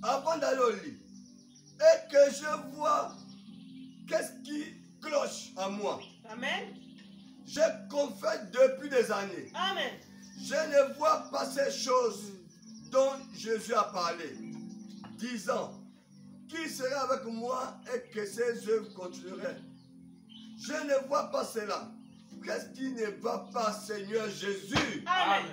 avant d'aller au lit, et que je vois qu'est-ce qui cloche en moi. Amen. Je confesse depuis des années. Amen. Je ne vois pas ces choses dont Jésus a parlé, disant qui sera avec moi et que ses œuvres continueraient. Je ne vois pas cela. Qu'est-ce qui ne va pas, Seigneur Jésus? Amen.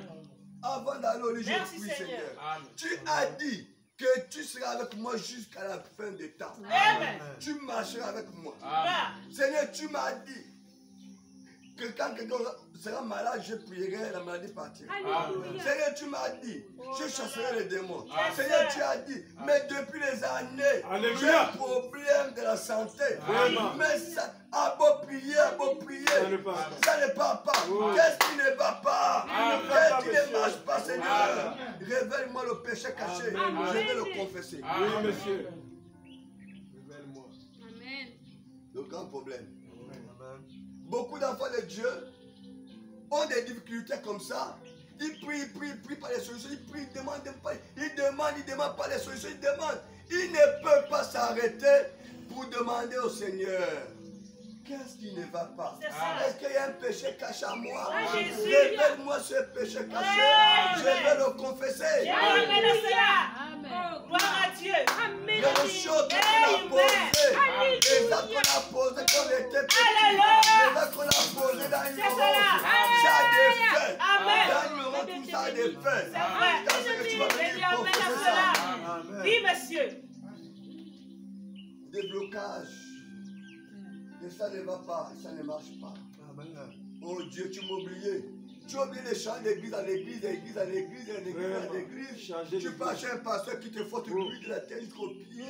Avant d'aller au lit, Merci, je prie, Seigneur. Seigneur. Amen. Tu as dit que tu seras avec moi jusqu'à la fin des temps. Amen. Tu marcheras avec moi. Va. Seigneur, tu m'as dit que quand quelqu'un sera malade, je prierai, la maladie partira. Alléluia. Seigneur, tu m'as dit, je chasserai les démons. Yes, Seigneur, sir. tu as dit, mais depuis les années, Alléluia. j'ai un problème de la santé. Vraiment. Mais ça, à beau prier, Ça ne part pas. ça ne part pas. Oui. Qu'est-ce qui ne va pas? Amen. Qu'est-ce qui ne Monsieur. marche pas, Seigneur? Révèle-moi le péché caché. Amen. Je vais le confesser. Oui, monsieur. Révèle-moi. Amen. Le grand problème. Amen. Beaucoup d'enfants de Dieu ont des difficultés comme ça. Ils prient pas les solutions. Ils prient, ils demandent pas les solutions. Ils demandent. Ils ne peuvent pas s'arrêter pour demander au Seigneur. Qu'est-ce qui ne va pas? C'est ça. Est-ce qu'il y a un péché caché à moi? Ah, Jésus. Révèle-moi ce péché caché. Amen. Je vais le confesser. Amen. Amen. Gloire à Dieu. Il y a des choses qu'on a posées. Les actes qu'on a posés quand on était petits. Les actes qu'on a posés dans une C'est cela. ça a des faits. Amen. Dans l'ignorance, tout ça a des faits. C'est vrai. Dans ce que tu vas Je dis venir amen confesser à ça. cela. Amen. Oui, monsieur. Des blocages. Et ça ne va pas, ça ne marche pas. Amen. Oh Dieu, tu m'as oublié. Tu as oublié les chants d'église à l'église, l'église à l'église, l'église à l'église. Changer Tu passes chez un pasteur qui te faut te cuire de la tête jusqu'au pied.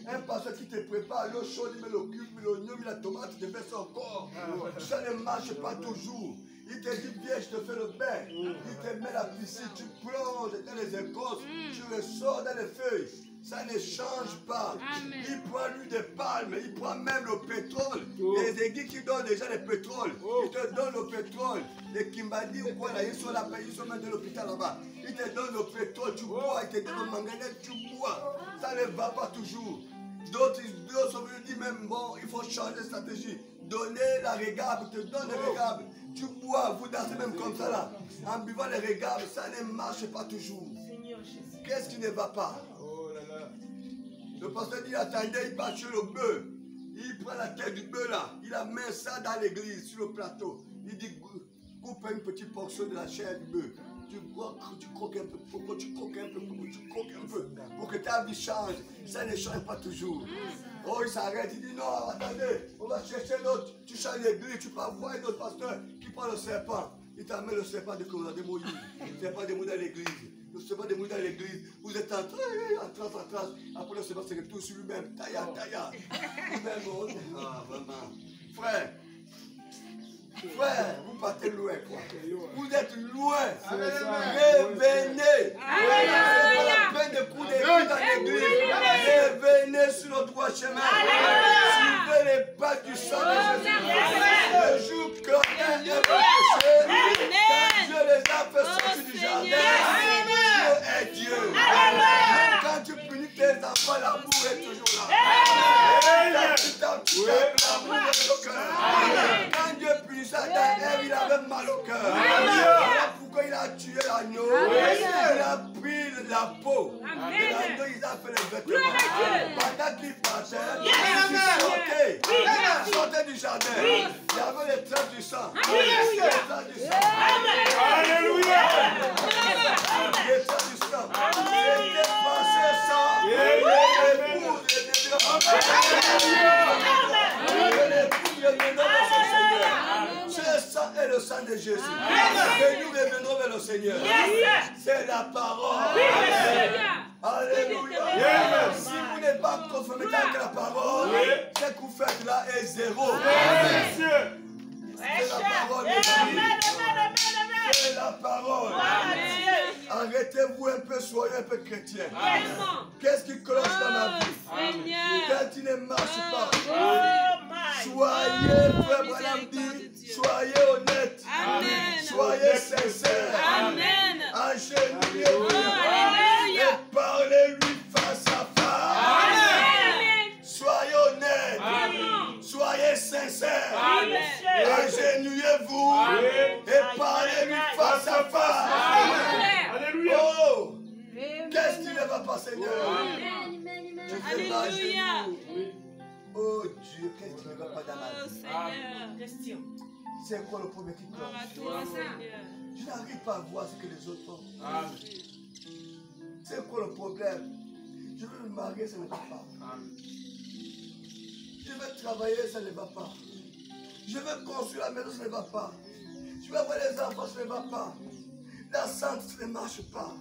Un pasteur qui te prépare l'eau chaude, il met le cube, il met l'oignon, il met la tomate, il te fait son corps. Ça ne marche pas toujours. Il te dit, viens, je te fais le bain. Il te met la piscine, tu plonges dans les écorces, tu ressors dans les feuilles. Ça ne change pas. Amen. Il prend l'huile de palme, il prend même le pétrole. Oh. Les églises qui donnent déjà le pétrole, Oh. ils te donnent le pétrole. Les Kimbadi ou quoi là, ils sont là, ils sont même dans l'hôpital là-bas. Ils te donnent le pétrole, tu bois, ils te donnent le manganèse, tu bois. Ça ne va pas toujours. D'autres sont venus dire même bon, il faut changer de stratégie. Donner la régabe, te donne le régabe. Tu bois, vous dansez même comme ça là. En buvant les régables, ça ne marche pas toujours. Seigneur Jésus. Qu'est-ce qui ne va pas? Oh là là. Le pasteur dit, attendez, il part sur le bœuf. Il prend la tête du bœuf là. Il amène ça dans l'église, sur le plateau. Il dit, coupe une petite portion de la chair du bœuf. Tu bois, tu croques un peu, pourquoi tu croques un peu, pourquoi tu croques un peu. Pour que ta vie change. Ça ne change pas toujours. Oh, il s'arrête, il dit, non, attendez, on va chercher l'autre. Tu changes l'église, tu peux voir un autre pasteur qui prend le serpent. Il t'amène le serpent de Corona, de Moïse. Le serpent de Moïse dans l'église. Le serpent de Moïse dans l'église. Vous êtes en transe. Après le serpent se retourne sur lui-même. Taïa. Lui-même, ah, vraiment. Frère, vous partez loin, quoi. Vous êtes loin. Revenez. C'est pas la peine de couler dans l'église. Revenez sur le droit chemin. Suivez les pas du sang de Jésus. Le jour que un est péché, quand Dieu les a fait sortir du jardin, Dieu est Dieu. Même quand tu punis tes enfants, l'amour est toujours là. L'amour est au cœur. Quand Dieu punissait Adam, il avait mal au cœur. Voilà pourquoi il a tué l'agneau. Il a pris la peau de l'agneau, il a fait les vêtements. Pendant qu'il partait, il sortait du jardin. Il y avait les traces du sang. Les traces du sang. Alléluia. Les traces du sang. C'était passé sans. L'épouse ce sang est le sang de Jésus. Et nous revenons vers le Seigneur. C'est la parole. Alléluia. Si vous n'êtes pas conformé avec la parole, ce que vous faites là est zéro. C'est la parole. C'est la parole. Arrêtez-vous un peu, soyez un peu chrétien. Qu'est-ce qui cloche dans ma vie? Quand il ne marche pas, soyez, frère Branham dit, soyez honnête. Soyez sincère. Agenouillez-vous et parlez-lui face à va pas, Seigneur. Je fais mal à genoux. Oh Dieu, qu'est-ce qui ne va pas dans ma vie? C'est quoi le problème qui cloche? Je n'arrive pas à voir ce que les autres font. C'est quoi le problème? Je veux me marier, ça ne va pas. Je veux travailler, ça ne va pas. Je veux construire la maison, ça ne va pas. Je veux avoir les enfants, ça ne va pas. La santé, ça ne marche pas.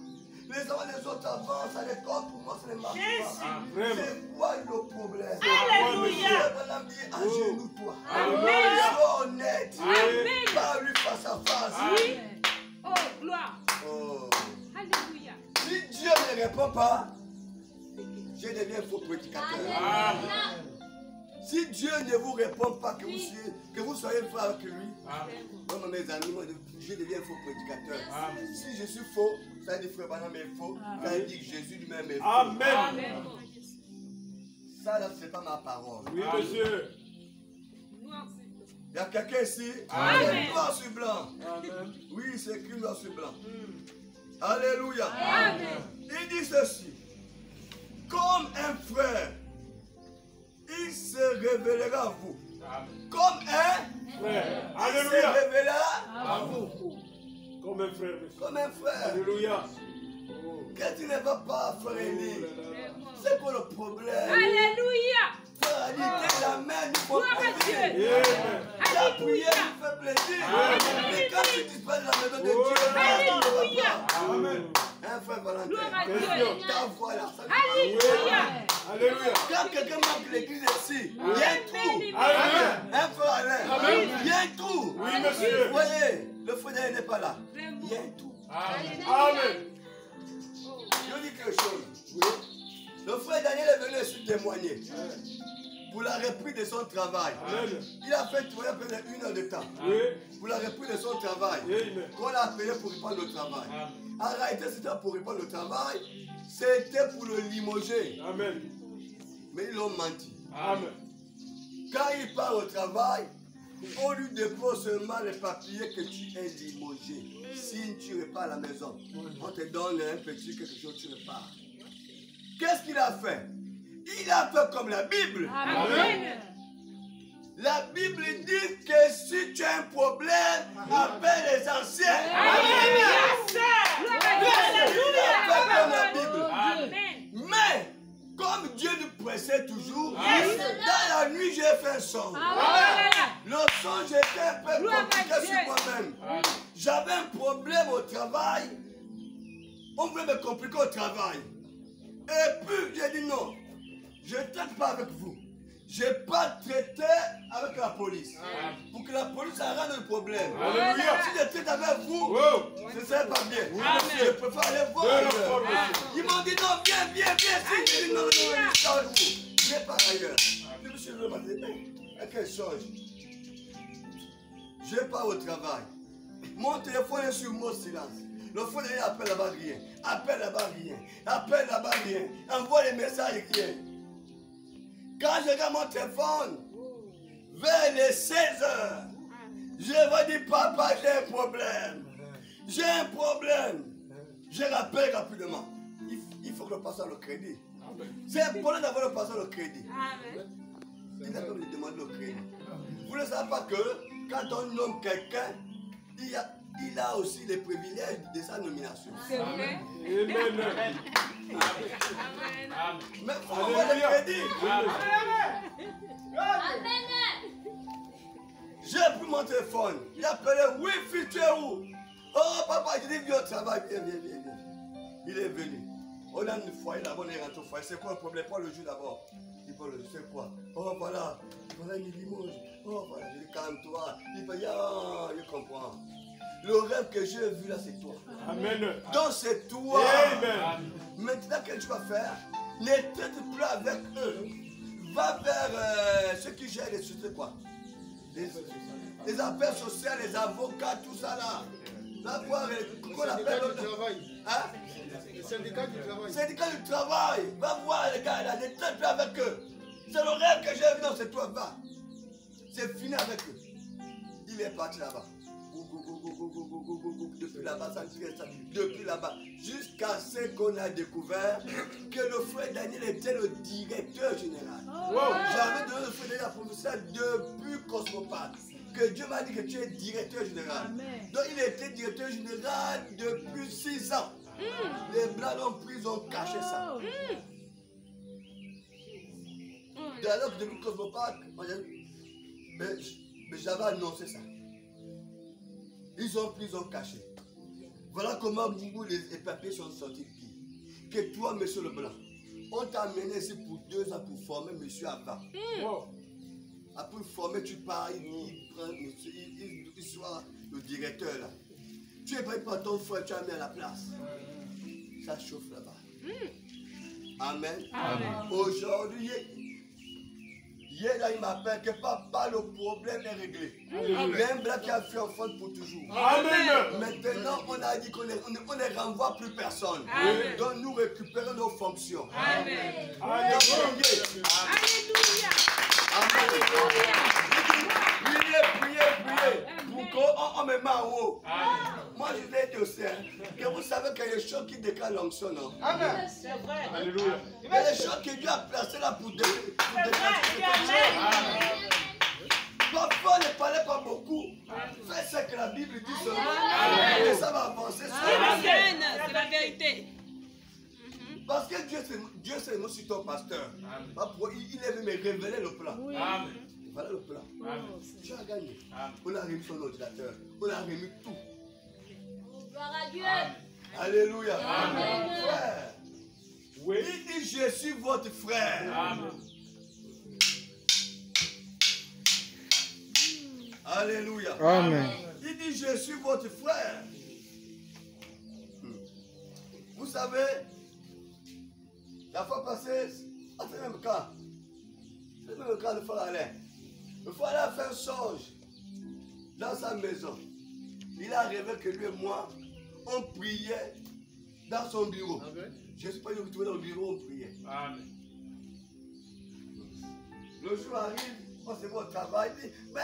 Les enfants des autres avancent à l'école, pour moi, ça ne marche pas. C'est quoi le problème? Alléluia. Mon ami, agenouille-toi. Amen. Sois honnête. Amen. Parle-lui face à face. Oh, gloire. Oh. Alléluia. Si Dieu ne répond pas, je deviens faux prédicateur. Si Dieu ne vous répond pas, que vous soyez frère avec lui, comme mes amis, moi, je deviens faux prédicateur. Si je suis faux, ça dit frère Branham est faux, ça dit que Jésus lui-même est faux. Amen. Ça là, c'est pas ma parole. Oui, monsieur. Il y a quelqu'un ici, Amen. noir sur blanc. Amen. Oui, c'est écrit noir sur blanc. Alléluia. Amen. Il dit ceci. Comme un frère, il se révélera à vous. Comme un Frère. il se Alléluia. révélera À vous. Comme un frère, monsieur. comme un frère. Alléluia. Quand tu ne vas pas, frère Élie, c'est quoi le problème? Alléluia. Frère Élie, dès la main, il faut Gloire à Dieu. prier. Amen. La prière nous fait plaisir. Mais quand tu disparais de la maison de Dieu, Alléluia. Amen. un frère Valentin, Gloire à Dieu. ta voix là, ça Alléluia. Alléluia. quand quelqu'un manque l'église ici, il y a un trou. Amen. Un frère Alain, Amen. il y a un trou. Oui, monsieur. Vous voyez, le frère Daniel n'est pas là. Il y a un trou. Amen. Je dis quelque chose. Le frère Daniel est venu ici témoigner pour la reprise de son travail. Amen. Il a fait travailler pendant 1 heure de temps Oui. pour la reprise de son travail. Amen. Qu'on l'a appelé pour reprendre le travail. En réalité, c'était pour reprendre le travail. C'était pour le limoger. Amen. Mais ils l'ont menti. Amen. Quand il part au travail, on lui dépose seulement les papiers que tu es limogé. Si tu repars à la maison, on te donne un petit quelque chose, tu repars. Qu'est-ce qu'il a fait? Il a fait comme la Bible. Amen. La Bible dit que si tu as un problème, appelle les anciens. Alléluia. Il a fait comme la Bible. Amen. Mais, comme Dieu nous pressait toujours, dans la nuit, j'ai fait un songe. Le songe était un peu compliqué sur moi-même. J'avais un problème au travail. On voulait me compliquer au travail. Et puis, j'ai dit non. Je ne traite pas avec vous. Je n'ai pas traité avec la police. Pour que la police arrête le problème. Alléluia. Si je traite avec vous, Oh. ce ne serait pas bien. Amen. Je préfère aller voir ailleurs. Ils m'ont dit non, viens. Si j'ai dit non, je suis avec vous. Je vais par ailleurs. Je me suis demandé, quel change? Je pars au travail. Mon téléphone est sur mode silence. Le phone appelle là-bas rien. Appelle là-bas rien. Appelle là-bas rien. Envoie les messages rien. Quand je regarde mon téléphone, vers les 16 heures, je vais dire, papa, j'ai un problème. J'ai un problème. Je rappelle rapidement. Il faut que le passeur le crédit. C'est important d'avoir le passeur le crédit. Il n'a pas me demander le crédit. Vous ne savez pas que quand on nomme quelqu'un, il a aussi les privilèges de sa nomination. C'est vrai. Amen. Mais il faut avoir le crédit. J'ai pris mon téléphone. Il appelait, oui, fils, tu es où? Oh, papa, je dis, viens au travail, viens. Il est venu. On a une foyer là-bas, on est rentré au foyer. C'est quoi le problème? Pas le jus d'abord. Il parle, c'est quoi? Oh, voilà une limoge. Oh, voilà, je dis, calme-toi. Il fait, je comprends. Le rêve que j'ai vu là, c'est toi. Amen. Donc, c'est toi. Amen. Maintenant, qu'est-ce que tu vas faire? Ne traite plus avec eux. Va vers ceux qui gèrent les sociétés, quoi. Les affaires sociales, les avocats, tout ça là. Va voir qu'on appelle le travail. Hein? Le syndicat du travail. Syndicat du travail. Va voir les gars là, ne traite plus avec eux. C'est le rêve que j'ai vu, non, c'est toi, va. C'est fini avec eux. Il est parti là-bas. depuis là-bas, ça crie ça, depuis là-bas. Jusqu'à ce qu'on a découvert que le frère Daniel était le directeur général. J'avais donné le frère Daniel la prophétie depuis Cosmopathe. Que Dieu m'a dit que tu es directeur général. Amen. Donc il était directeur général depuis 6 ans. Les Blancs l'ont pris, ils ont caché ça. Alors que depuis Cosmopathe, mais j'avais annoncé ça. Ils ont pris, ils ont caché. Voilà comment les papiers sont sortis pires. Que toi, monsieur Leblanc, on t'a amené ici pour 2 ans pour former monsieur Abba. Après former, tu pars, il prend monsieur, il soit le directeur là. Tu es prêt par ton frère, tu as mis à la place. Ça chauffe là-bas. Amen. Aujourd'hui, hier, là, il m'appelle que papa, le problème est réglé. Même là qui a fait enfant pour toujours. Amen. Maintenant, on a dit qu'on ne renvoie plus personne. Amen. Donc, nous récupérons nos fonctions. Amen. Alléluia. Alléluia. Priez. Pour qu'on me met en haut. Moi, je vais dire aussi, que vous savez qu'il y a des choses qui déclarent l'onction, non? Amen. C'est vrai. Alléluia. Il y a des choses que Dieu a placées là pour déclarer. Parfois, ne parlez pas beaucoup. Faites ce que la Bible dit seulement. Et ça va avancer. C'est la vérité. Parce que Dieu c'est aussi ton pasteur. Il est venu me révéler le plan. Amen. Voilà le plan. Tu as gagné. Amen. On a remis son ordinateur. On a remis tout. Gloire à Dieu. Alléluia. Amen. Frère. Oui. Il dit, je suis votre frère. Amen. Alléluia. Amen. Il dit, je suis votre frère. Vous savez, la fois passée, à ce même cas, le frère Alain. Le frère Alain a fait un songe dans sa maison. Il a rêvé que lui et moi, on priait dans son bureau. Je ne sais pas, il est retrouvé dans le bureau, on priait. Amen. Le jour arrive, on se voit au travail, il dit, mais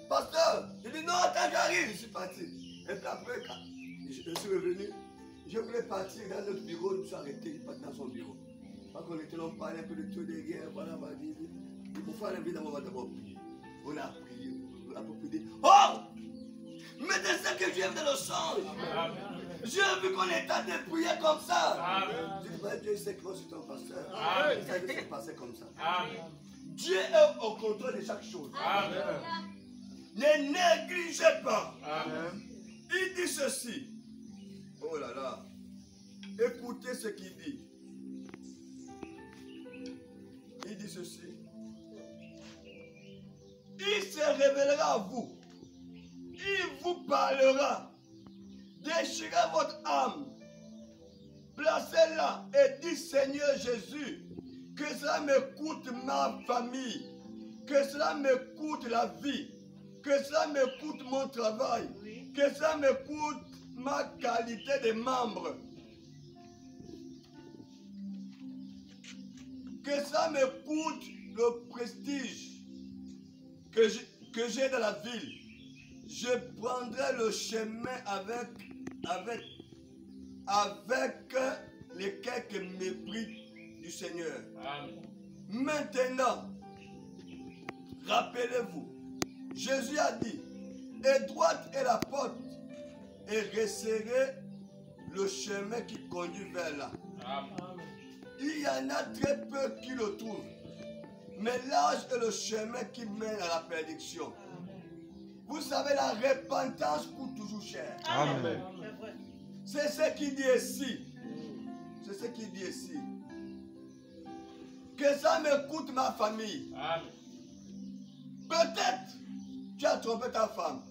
pasteur, je dis non, attends, j'arrive, je suis parti. Et puis après, quand je suis revenu, je voulais partir dans notre bureau, je me suis arrêté, il parti dans son bureau. Quand on était là, on parlait un peu de tout des guerres, voilà, on va dire, il faut faire évidemment, on va d'abord prier. On a prié, on a prié. Oh! Mais c'est ce que j'ai vu dans le songe. J'ai vu qu'on était en train de prier comme ça. Je dis, Dieu sait que moi je suis ton pasteur. Il savait que ça se passait comme ça. Dieu est au contrôle de chaque chose. Ne négligez pas. Il dit ceci. Oh là là. Écoutez ce qu'il dit. Il dit ceci. Il se révélera à vous. Il vous parlera. Déchirez votre âme. Placez-la et dites, Seigneur Jésus, que cela me coûte ma famille, que cela me coûte la vie, que cela me coûte mon travail, que cela me coûte ma qualité de membre, que ça me coûte le prestige que j'ai dans la ville. Je prendrai le chemin avec les quelques mépris du Seigneur. Amen. Maintenant, rappelez-vous, Jésus a dit, étroite est la porte et resserrez le chemin qui conduit vers là. Amen. Il y en a très peu qui le trouvent, mais large est le chemin qui mène à la perdition. Vous savez, la repentance coûte toujours cher. Amen. C'est ce qu'il dit ici. C'est ce qu'il dit ici. Que ça me coûte ma famille. Amen. Peut-être tu as trompé ta femme.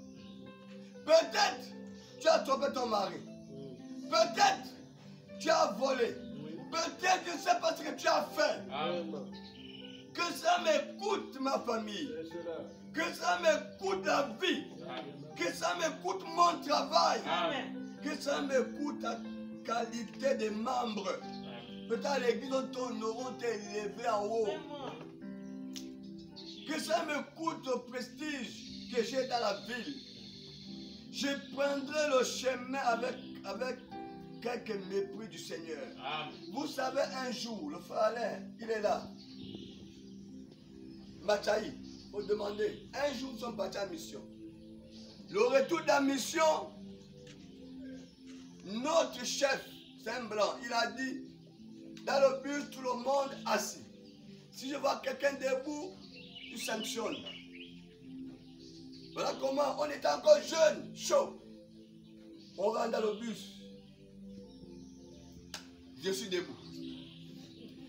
Peut-être tu as trompé ton mari. Peut-être tu as volé. Peut-être je ne sais pas ce que tu as fait. Amen. Que ça me coûte ma famille. Que ça me coûte la vie. Que ça me coûte mon travail. Amen. Que ça me coûte la qualité des membres. Peut-être à l'église, ton nom t'est élevé en haut. Que ça me coûte le prestige que j'ai dans la ville. Je prendrai le chemin avec quelques mépris du Seigneur. Amen. Vous savez, un jour, le frère Alain, il est là. Machaï, il faut demander. Un jour, nous sommes partis en mission. Le retour de la mission, notre chef, c'est un blanc, il a dit, dans le bus, tout le monde assis. Si je vois quelqu'un debout, tu sanctionnes. Voilà comment on était encore jeune, chaud. On rentre dans le bus. Je suis debout.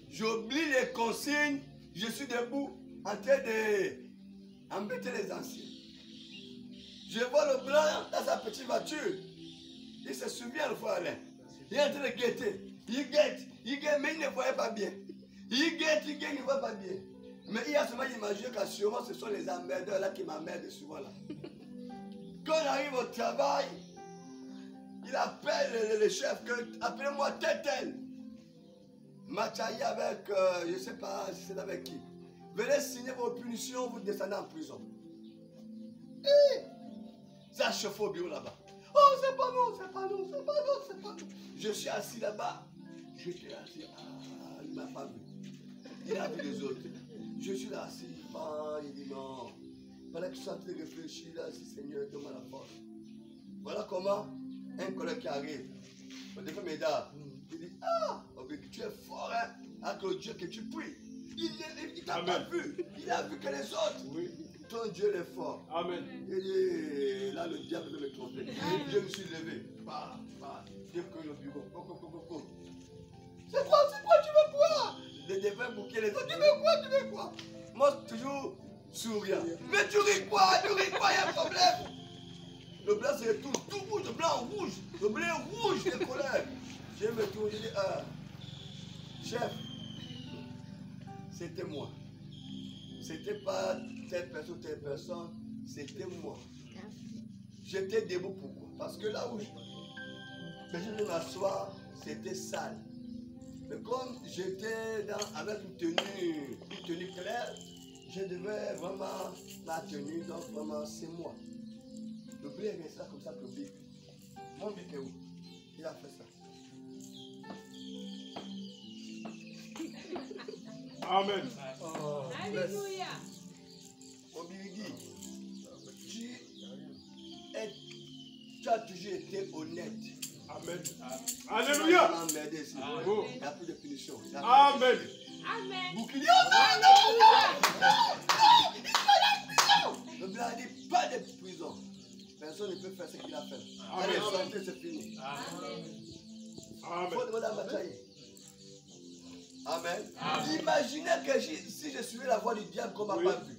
J'oublie les consignes. Je suis debout en train d'embêter les anciens. Je vois le blanc dans sa petite voiture. Il se souvient le frère Alain. Il est en train de guetter. Il guette, mais il ne voyait pas bien. Il guette, il ne voit pas bien. Mais il a seulement imaginé qu'assurément ce sont les emmerdeurs là qui m'emmerdent souvent là. Quand on arrive au travail, il appelle le chef, appelez-moi tel. Machaï avec, je ne sais pas si c'est avec qui. Venez signer vos punitions, vous descendez en prison. Ça chauffe au bureau là-bas. Oh, c'est pas non. Je suis assis là-bas. J'étais assis. Ah, il ne m'a pas vu. Il a vu les autres. Je suis là assis. Ah, il dit non. Voilà que je suis en train de réfléchir là, si Seigneur, donne-moi la force. Voilà comment un collègue qui arrive. On défait mes dames. Il dit, ah, tu es fort, hein, avec le Dieu que tu pries. Il t'a pas vu. Il a vu que les autres. Oui. Ton Dieu est fort. Amen. Il dit, là, le diable veut me tromper. Je me suis levé. Dieu que le bureau. C'est quoi, tu veux quoi? Les défunts bouquets les autres. Tu veux quoi? Moi, toujours souriant. Mais tu ris quoi, il y a un problème. Le blanc, c'est tout rouge, le blanc rouge. Le blé rouge, les collègues. Je me tourne, je dis, chef, c'était moi. C'était pas telle personne, c'était moi. J'étais debout pourquoi? Parce que là où je venais m'asseoir, c'était sale. Mais comme j'étais avec une tenue claire, je devais vraiment la tenue, donc vraiment c'est moi. Le blé est resté là comme ça pour le bic. Mon bic est où? Il a fait ça. Amen. Oh, Alléluia. Obirigi, tu as toujours été honnête. Amen. Alléluia. Il n'y a plus de punition. Amen. Amen. Bouclier. Le blanc a dit pas de prison. Personne ne peut faire ce qu'il a fait. Allez, sortez, c'est fini. Amen. Il faut demander à Machaï. Amen. Imaginez que si je suivais la voie du diable qu'on m'a pas vu,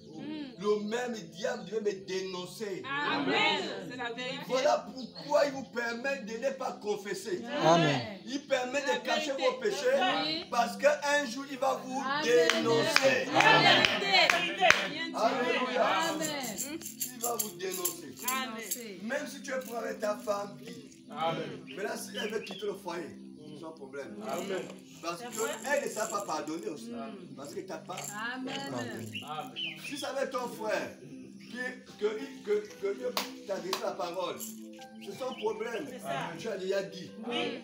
le même diable devait me dénoncer. Amen. C'est la vérité. Voilà pourquoi il vous permet de ne pas confesser. Amen. Il permet de cacher vos péchés parce qu'un jour il va vous dénoncer. Alléluia. Il va vous dénoncer. Même si tu es pour avec ta femme, mais là si elle veut quitter le foyer, sans problème. Amen. Parce qu'elle ne sait pas pardonner aussi. Parce que tu n'as pas. Amen. Si ça avait ton frère que Dieu t'a dit la parole, c'est son problème. Tu as déjà dit. Oui.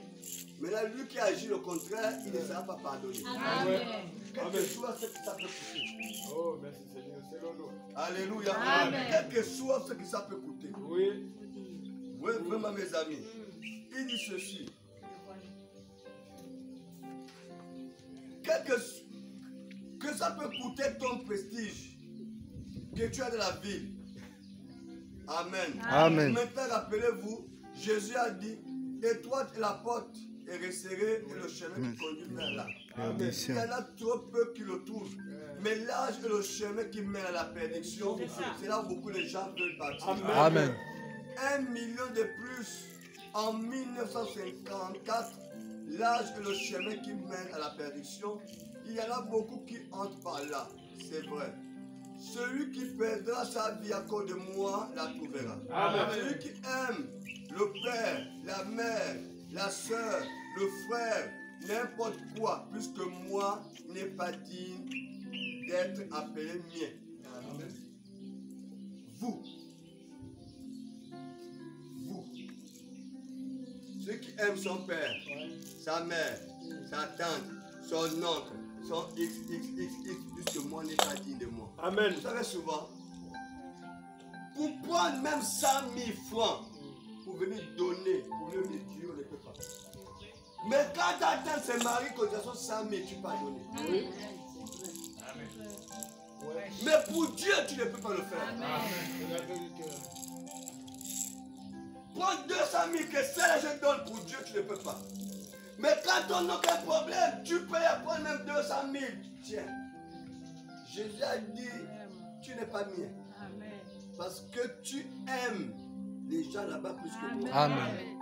Mais là, lui qui agit le contraire, il ne sait pas pardonner. Amen. Quel que soit ce que ça peut coûter. Oh, merci Seigneur. C'est l'honneur. Alléluia. Amen. Quel que soit ce que ça peut coûter. Oui. Oui, vraiment, mes amis. Il dit ceci. Que ça peut coûter ton prestige que tu as de la ville. Amen. Amen. Maintenant, rappelez-vous, Jésus a dit, étroite est la porte et resserré est le chemin qui conduit vers là. Il y en a trop peu qui le trouvent. Mais large est le chemin qui mène à la perdition. C'est là où beaucoup de gens veulent partir. Amen. 1 million de plus en 1954. Large est le chemin qui mène à la perdition. Il y en a beaucoup qui entrent par là. C'est vrai. Celui qui perdra sa vie à cause de moi la trouvera. Amen. Celui qui aime le père, la mère, la soeur, le frère, n'importe quoi, plus que moi, n'est pas digne d'être appelé mien. Amen. Ceux qui aiment son père, sa mère, sa tante, son oncle, son XXX, puisque moi n'est pas digne de moi. Amen. Vous savez souvent, pour prendre même 100 000 francs, pour venir donner, pour le Dieu, on ne peut pas. Mais quand ta tante se marie, quand tu as 100 000, tu peux pas donner. Oui. Mais pour Dieu, tu ne peux pas le faire. C'est la vérité. Prends 200 000 que ça, je donne pour Dieu, tu ne peux pas. Mais quand on n'a aucun problème, tu peux y prendre même 200 000. Tiens, Jésus a dit, tu n'es pas mien. Parce que tu aimes les gens là-bas plus que moi. Amen.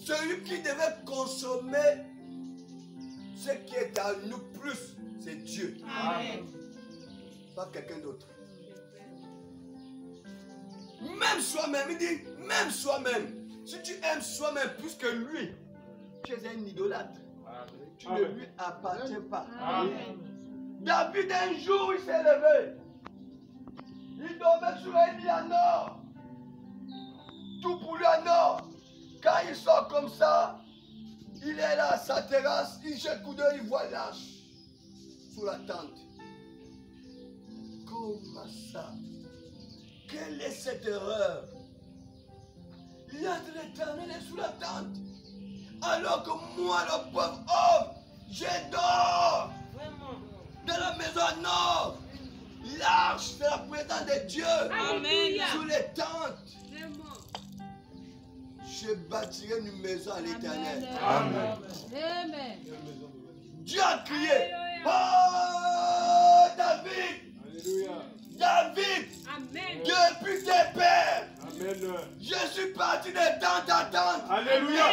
Celui qui devait consommer ce qui est à nous plus, c'est Dieu. Amen. Pas quelqu'un d'autre. Même soi-même, il dit, même soi-même. Si tu aimes soi-même plus que lui, tu es un idolâtre. Tu ne lui appartiens pas. Amen. David, un jour, il s'est levé. Il dormait sur un lit en or. Tout pour lui en or. Quand il sort comme ça, il est là à sa terrasse, il jette un coup d'œil, il voit l'arche sous la tente. Comment ça? Quelle est cette erreur? Il y a de l'Éternel sous la tente. Alors que moi, le pauvre homme, je dors dans la maison en or. L'arche, c'est la présence de Dieu. Amen. Sous les tentes. Je bâtirai une maison à l'Éternel. Amen. Amen. Dieu a crié. Oh, David, Alléluia. David, Amen. depuis tes pères, Amen. je suis parti de tente à tente. Alléluia.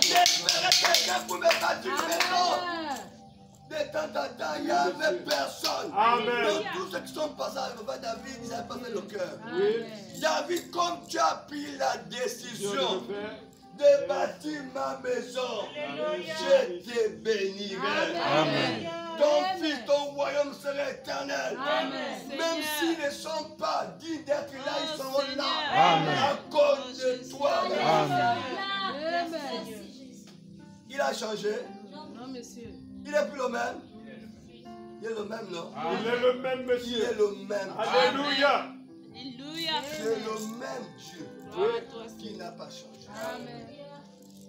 J'espérais quelqu'un pour me bâtir une maison. De temps en temps, il n'y avait personne. Amen. Donc tous ceux qui sont passés avec David, ils avaient passé le cœur. Oui. David, comme tu as pris la Dieu décision de le faire. de bâtir ma maison, je te bénirai. Amen. Ton fils, ton royaume sera éternel. Amen. Même s'ils ne sont pas dignes d'être là, ils seront là. Amen. À cause de toi. Amen. Amen. Il a changé. Non, monsieur. Il n'est plus le même. Il est le même, non? Il est le même Il monsieur. est le même. Alléluia. Alléluia. C'est le même Dieu qui n'a pas changé. Amen.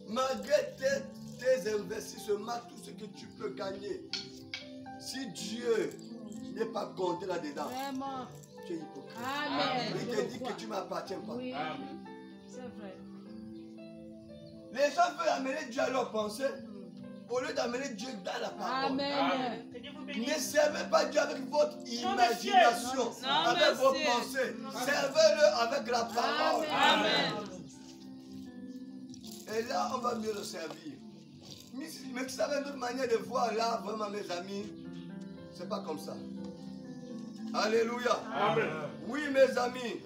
Malgré tes investissements, tout ce que tu peux gagner, si Dieu n'est pas compté là-dedans, Vraiment. tu es hypocrite. Amen. Il te dit que tu ne m'appartiens pas. Oui. C'est vrai. Les gens veulent amener Dieu à leur pensée au lieu d'amener Dieu dans la parole. Amen. Ne servez pas Dieu avec votre imagination, Non, avec vos monsieur. pensées. Servez-le avec la parole. Amen. Et là, on va mieux le servir. Mais si vous avez une autre manière de voir là, vraiment, mes amis, c'est pas comme ça. Alléluia. Amen. Oui, mes amis,